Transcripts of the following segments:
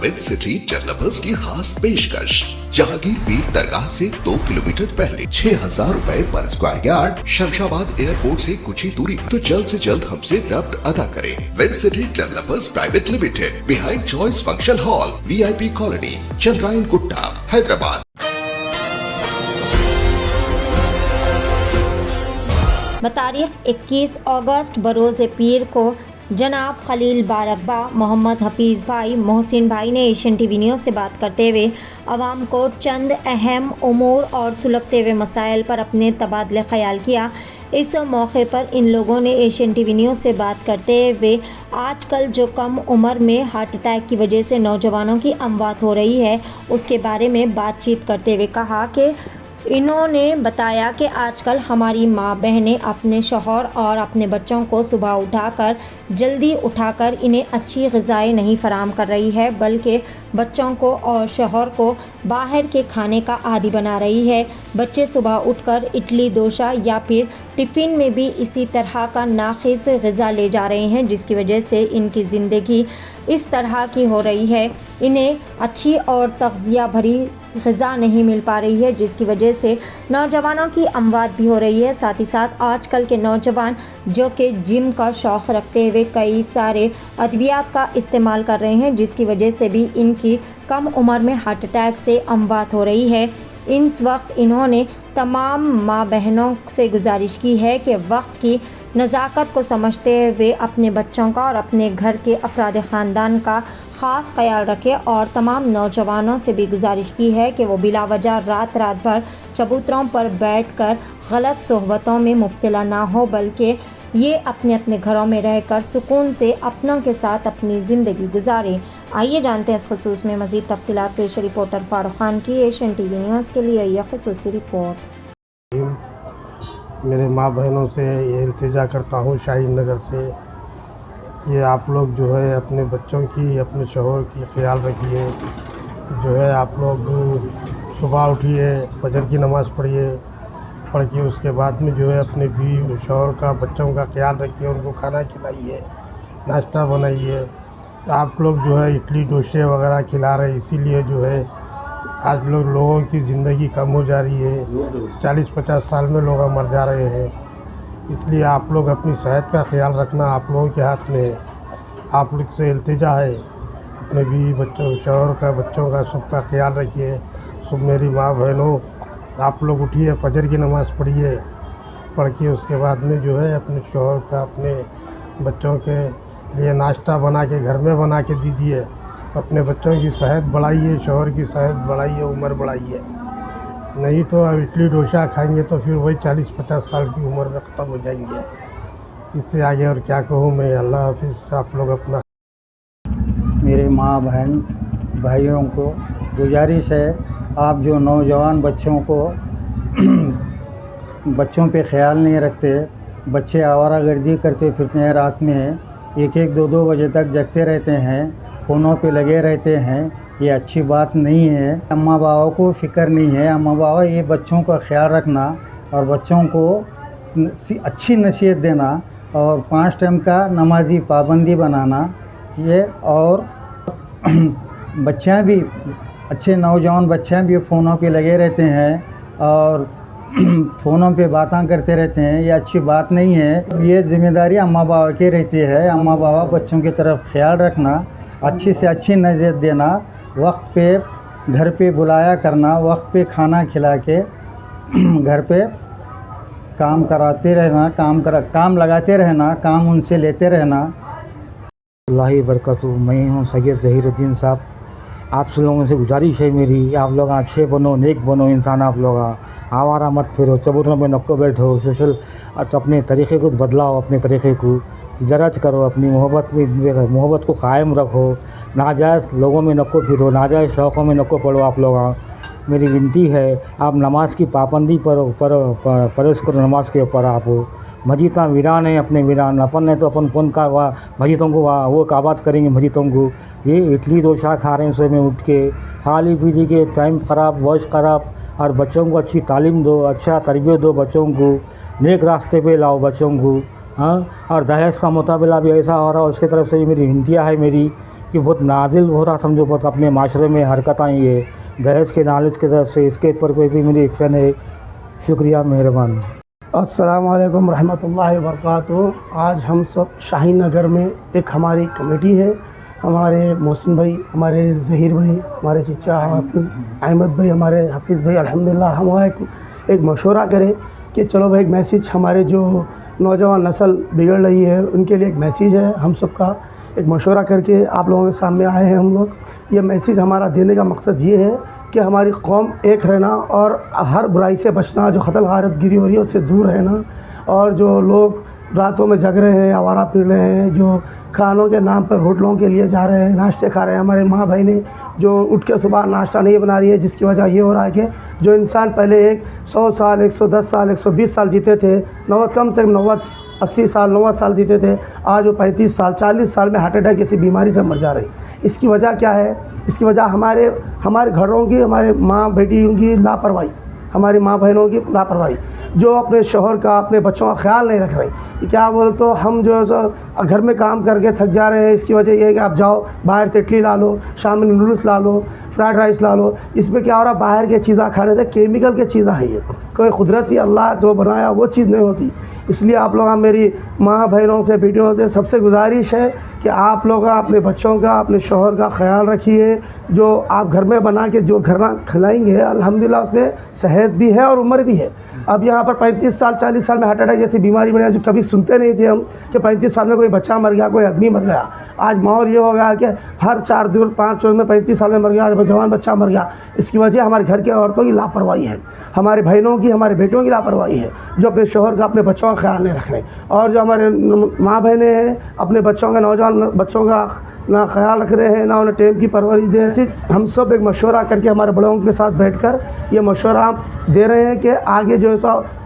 With city developers की खास पेशकश। जहांगीर पीर दरगाह से 2 किलोमीटर पहले 6,000 रुपए पर स्क्वायर यार्ड, शमशाबाद एयरपोर्ट से कुछ ही दूरी पर। तो जल्द से जल्द हमसे रब्त अदा करें। With city developers private limited, behind choice function hall, VIP colony, Chandrayan Gutta, Hyderabad. तारीख 21 अगस्त बरोज़ पीर को जनाब खलील बारकबा, मोहम्मद हफीज़ भाई, मोहसिन भाई ने एशियन टीवी न्यूज़ से बात करते हुए आवाम को चंद अहम उमूर और सुलगते हुए मसाइल पर अपने तबादले ख्याल किया। इस मौके पर इन लोगों ने एशियन टीवी न्यूज़ से बात करते हुए आजकल जो कम उम्र में हार्ट अटैक की वजह से नौजवानों की अमवात हो रही है उसके बारे में बातचीत करते हुए कहा कि इन्होंने बताया कि आजकल हमारी माँ बहनें अपने शौहर और अपने बच्चों को सुबह जल्दी उठाकर इन्हें अच्छी ग़िज़ाएँ नहीं फराहम कर रही है, बल्कि बच्चों को और शौहर को बाहर के खाने का आदी बना रही है। बच्चे सुबह उठकर इडली डोसा या फिर टिफ़िन में भी इसी तरह का नाक़िस ग़िज़ा ले जा रहे हैं, जिसकी वजह से इनकी ज़िंदगी इस तरह की हो रही है। इन्हें अच्छी और तग़ज़िया भरी ग़िज़ा नहीं मिल पा रही है, जिसकी वजह से नौजवानों की अमवात भी हो रही है। साथ ही साथ आजकल के नौजवान जो कि जिम का शौक़ रखते हुए कई सारे अद्वियात का इस्तेमाल कर रहे हैं, जिसकी वजह से भी इनकी कम उम्र में हार्ट अटैक से अमवात हो रही है। इस वक्त इन्होंने तमाम माँ बहनों से गुजारिश की है कि वक्त की नज़ाकत को समझते हुए अपने बच्चों का और अपने घर के अफराद ख़ानदान का ख़ास ख्याल रखें, और तमाम नौजवानों से भी गुजारिश की है कि वो बिला वजह रात भर चबूतरों पर बैठकर गलत सोहबतों में मुब्तला ना हो, बल्कि ये अपने अपने घरों में रहकर सुकून से अपनों के साथ अपनी ज़िंदगी गुजारें। आइए जानते हैं इस खुसूस में मज़ीद तफसीलात। पेश रिपोर्टर फारूक खान की एशियन टीवी न्यूज़ के लिए यह खुसूसी रिपोर्ट। मेरे माँ बहनों से ये इल्तिजा करता हूँ शाहीन नगर से कि आप लोग जो है अपने बच्चों की, अपने शौहर की ख्याल रखिए। जो है आप लोग सुबह उठिए, फजर की नमाज़ पढ़ के उसके बाद में जो है अपने बीवी शौहर का, बच्चों का ख्याल रखिए, उनको खाना खिलाइए, नाश्ता बनाइए। आप लोग जो है इडली डोसे वगैरह खिला रहे हैं, इसीलिए जो है आज लोगों की ज़िंदगी कम हो जा रही है। 40-50 साल में लोग मर जा रहे हैं। इसलिए आप लोग अपनी सेहत का ख्याल रखना आप लोगों के हाथ में है। आप लोग से इल्तिजा है, अपने बीवी बच्चों, शौहर का, बच्चों का, सबका ख्याल रखिए। सब मेरी माँ बहनों, आप लोग उठिए, फजर की नमाज़ पढ़ के उसके बाद में जो है अपने शौहर का, अपने बच्चों के लिए नाश्ता बना के घर में बना के दीजिए। अपने बच्चों की सेहत बढ़ाइए, शौहर की सेहत बढ़ाइए, उम्र बढ़ाइए। नहीं तो अब इडली डोसा खाएंगे तो फिर वही 40-50 साल की उम्र में ख़त्म हो जाएंगे। इससे आगे और क्या कहूँ मैं। अल्लाह हाफिज़। आप लोग अपना। मेरे माँ बहन भाइयों को गुजारिश है, आप जो नौजवान बच्चों को बच्चों पे ख्याल नहीं रखते, बच्चे आवारागर्दी करते फिरते हैं, रात में 1-1, 2-2 बजे तक जगते रहते हैं, फ़ोनों पे लगे रहते हैं, ये अच्छी बात नहीं है। अम्मा बाबा को फ़िक्र नहीं है। अम्मा बाबा ये बच्चों का ख्याल रखना और बच्चों को अच्छी नसीहत देना और 5 टाइम का नमाजी पाबंदी बनाना, ये और बच्चियाँ भी, अच्छे नौजवान बच्चियाँ भी फ़ोनों पे लगे रहते हैं और फ़ोनों पे बातें करते रहते हैं, ये अच्छी बात नहीं है। ये ज़िम्मेदारी अम्मा बाबा की रहती है। अम्मा बाबा बच्चों की तरफ ख्याल रखना, अच्छी से अच्छी नज़र देना, वक्त पे घर पे बुलाया करना, वक्त पे खाना खिला के घर पे काम कराते रहना, काम लगाते रहना, काम उनसे लेते रहना। अल्लाह बरकतहू। मैं हूँ सैयद ज़हीरुद्दीन साहब। आप सब लोगों से गुजारिश है मेरी, आप लोग अच्छे बनो, नेक बनो इंसान। आप लोग आवारा मत फिरो, चबूतरों में नको बैठो, सोशल तो अपने तरीक़े को बदलाओ, अपने तरीक़े को तिजारत करो, अपनी मोहब्बत को क़ायम रखो। नाजायज़ लोगों में नको फिरो, नाजायज़ शौक़ों में नको पड़ो। आप लोग मेरी विनती है, आप नमाज की पाबंदी पर परस करो। नमाज के ऊपर आप मस्जिदा वीरान है, अपने वीरान अपन है तो अपन कौन का मस्जिदों को वो काबात करेंगे मस्जिदों को। ये इडली डोसा खा रहे हैं सुबह में उठ के, खाली पीली के टाइम ख़राब, वॉश ख़राब। और बच्चों को अच्छी तालीम दो, अच्छा तरबियत दो, बच्चों को नेक रास्ते पे लाओ बच्चों को। हाँ, और दहेज का मुताबिला भी ऐसा हो रहा है, उसकी तरफ से भी मेरी विनतियाँ है मेरी कि बहुत नादिल हो रहा, समझो बहुत अपने माशरे में हरकत आई है दहेज के नालिज की तरफ से, इसके ऊपर कोई भी मेरी एक्शन है। शुक्रिया, मेहरबानी। अस्सलाम वालेकुम रहमतुल्लाहि व बरकातुहू। आज हम सब शाहीन नगर में एक हमारी कमेटी है, हमारे मोहसिन भाई, हमारे ज़हीर भाई, हमारे चचा हाफिज़ अहमद भाई, हमारे हाफिज़ भाई, अल्हम्दुलिल्लाह हम वहाँ एक मशवरा करें कि चलो भाई एक मैसेज, हमारे जो नौजवान नस्ल बिगड़ रही है उनके लिए एक मैसेज है। हम सब का एक मशवरा करके आप लोगों के सामने आए हैं हम लोग। ये मैसेज हमारा देने का मकसद ये है कि हमारी कौम एक रहना और हर बुराई से बचना, जो ख़तल गारत गिरी हो रही है उससे दूर रहना, और जो लोग रातों में जग रहे हैं, आवारा फिर रहे हैं, जो खानों के नाम पर होटलों के लिए जा रहे हैं, नाश्ते खा रहे हैं, हमारे माँ भाई ने जो उठ के सुबह नाश्ता नहीं बना रही है, जिसकी वजह ये हो रहा है कि जो इंसान पहले 100 साल, 110 साल, 120 साल जीते थे, 90 कम से कम 80 साल, 90 साल जीते थे, आज वो 35 साल, 40 साल में हार्ट अटैक किसी बीमारी से मर जा रही। इसकी वजह क्या है? इसकी वजह हमारे घरों की, हमारे माँ बेटियों की लापरवाही, हमारी माँ बहनों की लापरवाही, जो अपने शौहर का, अपने बच्चों का ख्याल नहीं रख रही। क्या बोल तो हम जो है सो घर में काम करके थक जा रहे हैं। इसकी वजह यह है कि आप जाओ बाहर से इडली ला लो, शाम में नूडल्स ला लो, फ्राइड राइस ला लो। इसमें क्या हो रहा है, बाहर के चीज़ें खाने से केमिकल की चीज़ें हैं, ये कोई कुदरती अल्लाह जो बनाया वो चीज़ नहीं होती। इसलिए आप लोग, मेरी माँ बहनों से, बेटियों से सबसे गुजारिश है कि आप लोग अपने बच्चों का, अपने शौहर का ख्याल रखिए। जो आप घर में बना के जो खाना खिलाएंगे, अल्हम्दुलिल्लाह उसमें सेहत भी है और उम्र भी है। अब यहाँ पर 35 साल, 40 साल में हार्ट अटैक जैसी बीमारी बनी, जो कभी सुनते नहीं थे हम कि 35 साल में कोई बच्चा मर गया, कोई आदमी मर गया। आज माहौल ये हो गया कि हर 4 दिन 5 रोज में 35 साल में मर गया, जवान बच्चा मर गया। इसकी वजह हमारे घर के औरतों की लापरवाही है, हमारे बहनों की, हमारे बेटियों की लापरवाही है, जो अपने शौहर का, अपने बच्चों का ख्याल नहीं रख रहे। और जो हमारे माँ बहनें हैं, अपने बच्चों का, नौजवान बच्चों का ना ख्याल रख रहे हैं, ना उन्हें टाइम की परवरिश दे रहे हैं। हम सब एक मशवरा करके हमारे बड़ों के साथ बैठकर ये मशवरा दे रहे हैं कि आगे जो है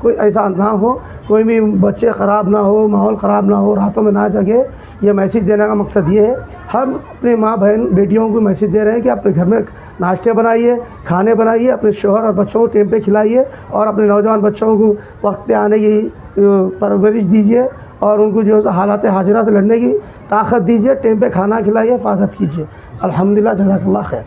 कोई ऐसा ना हो, कोई भी बच्चे ख़राब ना हो, माहौल ख़राब ना हो, रातों में ना जगे। ये मैसेज देने का मकसद ये है। हम अपने माँ बहन बेटियों को मैसेज दे रहे हैं कि अपने घर में नाश्ते बनाइए, खाने बनाइए, अपने शौहर और बच्चों को टाइम पे खिलाइए, और अपने नौजवान बच्चों को वक्त पे आने की परवरिश दीजिए, और उनको जो है हालात हाजिरा से लड़ने की ताकत दीजिए। टाइम पे खाना खिलाइए, हिफाजत कीजिए। अल्हम्दुलिल्लाह, जज़ाकल्लाह खैर।